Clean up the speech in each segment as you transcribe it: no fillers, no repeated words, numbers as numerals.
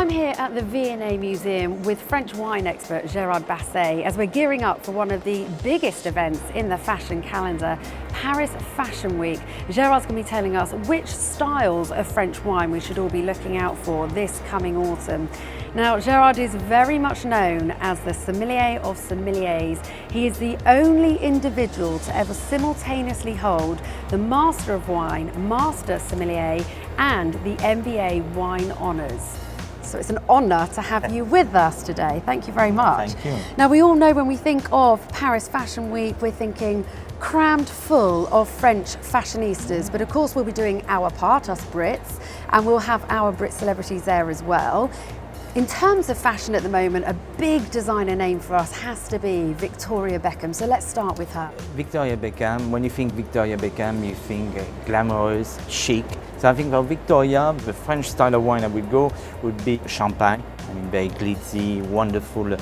I'm here at the V&A Museum with French wine expert Gerard Basset as we're gearing up for one of the biggest events in the fashion calendar, Paris Fashion Week. Gerard's going to be telling us which styles of French wine we should all be looking out for this coming autumn. Now, Gerard is very much known as the sommelier of sommeliers. He is the only individual to ever simultaneously hold the Master of Wine, Master Sommelier, and the MBA Wine honours. So it's an honour to have you with us today. Thank you very much. Thank you. Now, we all know when we think of Paris Fashion Week, we're thinking crammed full of French fashionistas, but of course we'll be doing our part, us Brits, and we'll have our Brit celebrities there as well. In terms of fashion at the moment, a big designer name for us has to be Victoria Beckham. So let's start with her. Victoria Beckham, when you think Victoria Beckham, you think glamorous, chic. So I think for Victoria, the French style of wine I would go would be champagne. I mean, very glitzy, wonderful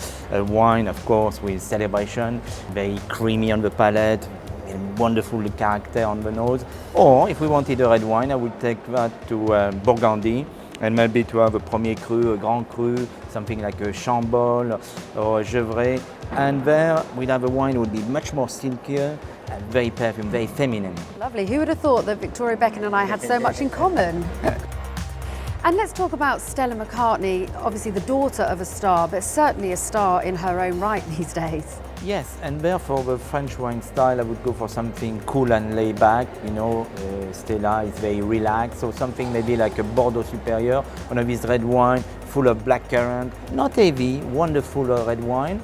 wine, of course, with celebration, very creamy on the palate, wonderful character on the nose. Or if we wanted a red wine, I would take that to Burgundy. And maybe to have a Premier Cru, a Grand Cru, something like a Chambol or a Gevrey. And there we'd have a wine that would be much more silkier and very perfumed, very feminine. Lovely. Who would have thought that Victoria Beckham and I had so much in common? And let's talk about Stella McCartney, obviously the daughter of a star, but certainly a star in her own right these days. Yes, and therefore the French wine style, I would go for something cool and laid back. You know, Stella is very relaxed, so something maybe like a Bordeaux Supérieur, one of these red wine, full of blackcurrant, not heavy, wonderful red wine.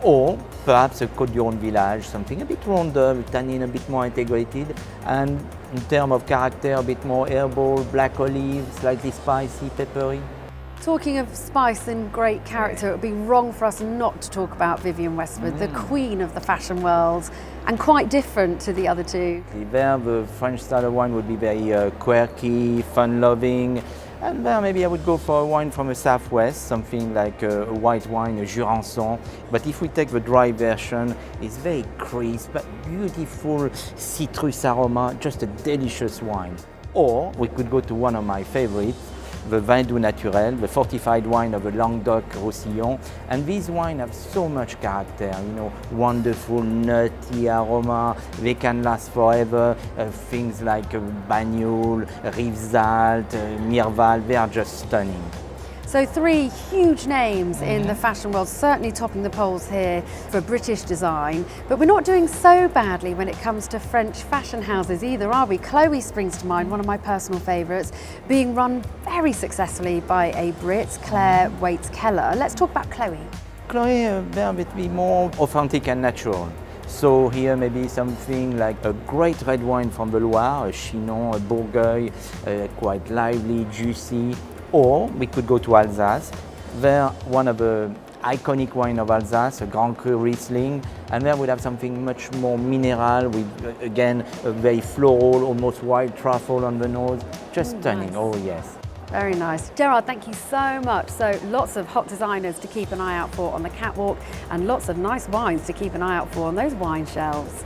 Or perhaps a Côte d'Or Village, something a bit rounder, with tannin a bit more integrated, and in terms of character, a bit more herbal, black olive, slightly spicy, peppery. Talking of spice and great character, it would be wrong for us not to talk about Vivienne Westwood, the queen of the fashion world, and quite different to the other two. There, the French style of wine would be very quirky, fun-loving, and there maybe I would go for a wine from the southwest, something like a white wine, a Jurançon. But if we take the dry version, it's very crisp, beautiful citrus aroma, just a delicious wine. Or we could go to one of my favorites, the Vin Doux Naturel, the fortified wine of the Languedoc-Roussillon. And these wines have so much character, you know, wonderful nutty aroma. They can last forever. Things like Bagnoul, Rivesaltes, Mirval, they are just stunning. So three huge names in the fashion world, certainly topping the polls here for British design. But we're not doing so badly when it comes to French fashion houses either, are we? Chloe springs to mind, one of my personal favourites, being run very successfully by a Brit, Claire Waite-Keller. Let's talk about Chloe. Chloe, they're a bit more authentic and natural. So here maybe something like a great red wine from the Loire, a Chinon, a Bourgogne, quite lively, juicy. Or we could go to Alsace. There, one of the iconic wine of Alsace, a Grand Cru Riesling, and there we'd have something much more mineral with, again, a very floral, almost wild truffle on the nose. Just stunning, nice. Oh yes. Very nice. Gerard, thank you so much. So lots of hot designers to keep an eye out for on the catwalk and lots of nice wines to keep an eye out for on those wine shelves.